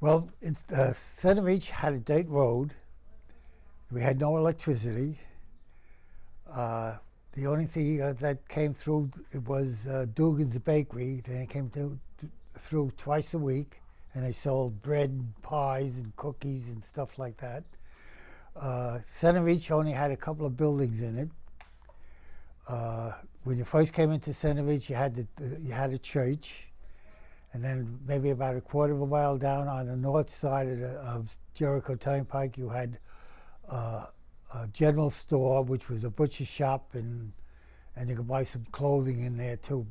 Well, Center Beach had a dirt road. We had no electricity. The only thing that came through it was Dugan's Bakery. They came through twice a week, and they sold bread and pies and cookies and stuff like that. Center Beach only had a couple of buildings in it. When you first came into Center Beach, you had a church, and then maybe about a quarter of a mile down on the north side of Jericho Turnpike, you had a general store, which was a butcher shop, and you could buy some clothing in there too,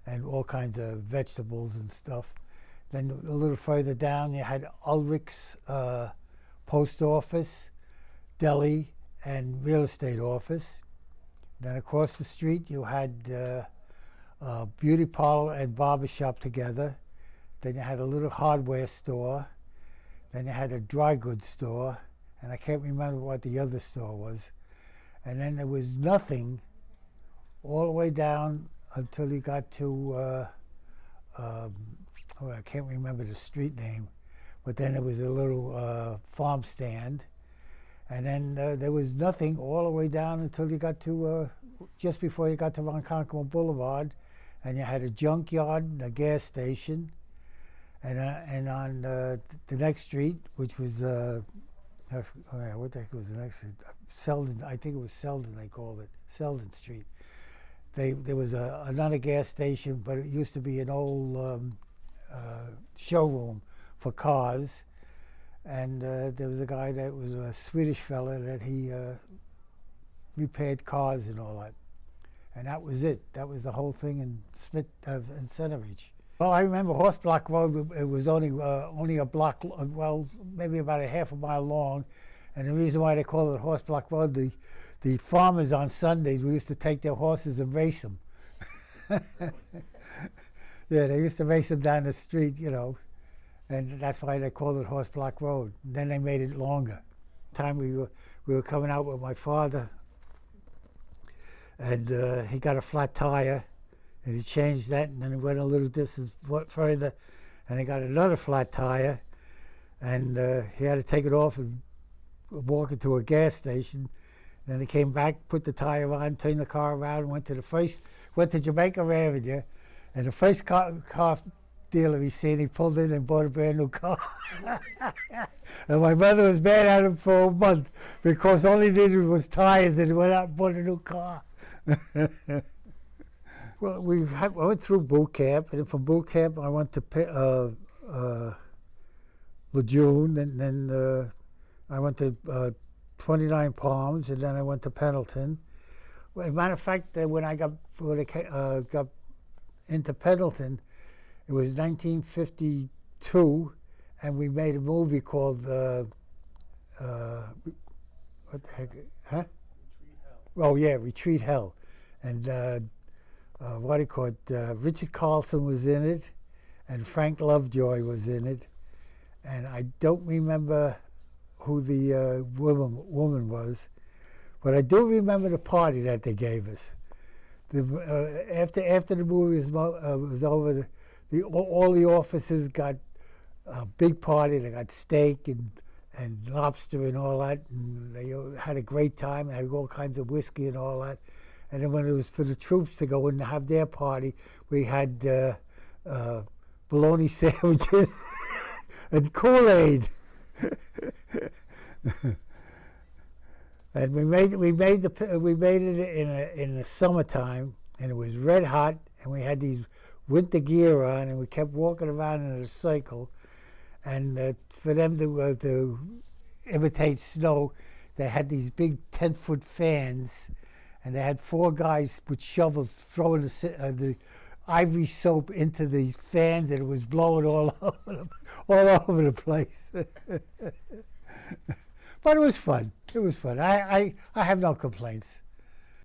and all kinds of vegetables and stuff. Then a little further down, you had Ulrich's post office, deli, and real estate office. Then across the street, you had beauty parlor and barber shop together. Then you had a little hardware store. Then you had a dry goods store, and I can't remember what the other store was. And then there was nothing all the way down until you got to, I can't remember the street name, but then there was a little farm stand. And then there was nothing all the way down until you got to, just before you got to Ronkonkoma Boulevard, and you had a junkyard and a gas station. And on the next street, which was, what the heck was the next street? Selden, I think it was Selden they called it, Selden Street. There was another gas station, but it used to be an old showroom for cars. And there was a guy that was a Swedish fella that he repaired cars and all that. And that was it. That was the whole thing in Center Beach. Well, I remember Horse Block Road. It was only a block, well, maybe about a half a mile long. And the reason why they call it Horse Block Road, the farmers on Sundays, we used to take their horses and race them. Yeah, they used to race them down the street, you know. And that's why they called it Horse Block Road. And then they made it longer. Time we were coming out with my father, and he got a flat tire, and he changed that, and then he went a little distance further, and he got another flat tire, and he had to take it off and walk into a gas station. Then he came back, put the tire on, turned the car around, and went to Jamaica Avenue, and the first car dealer he seen, he pulled in and bought a brand new car. And my mother was mad at him for a month because all he needed was tires, and he went out and bought a new car. Well, I went through boot camp, and from boot camp I went to Lejeune, and then I went to 29 Palms, and then I went to Pendleton. Well, as a matter of fact, when I got into Pendleton, it was 1952, and we made a movie called what the heck? Huh? Retreat Hell. Oh yeah, Retreat Hell, and what do you call it? Richard Carlson was in it, and Frank Lovejoy was in it, and I don't remember who the woman was, but I do remember the party that they gave us. After the movie was over, all the officers got a big party. They got steak and lobster and all that, and they had a great time. They had all kinds of whiskey and all that. And then when it was for the troops to go in and have their party, we had bologna sandwiches and Kool-Aid. And we made it in the summertime, and it was red hot, and we had these winter gear on, and we kept walking around in a circle. And for them to imitate snow, they had these big 10-foot fans, and they had 4 guys with shovels throwing the ivory soap into the fans, and it was blowing all over the place. But it was fun. It was fun. I have no complaints.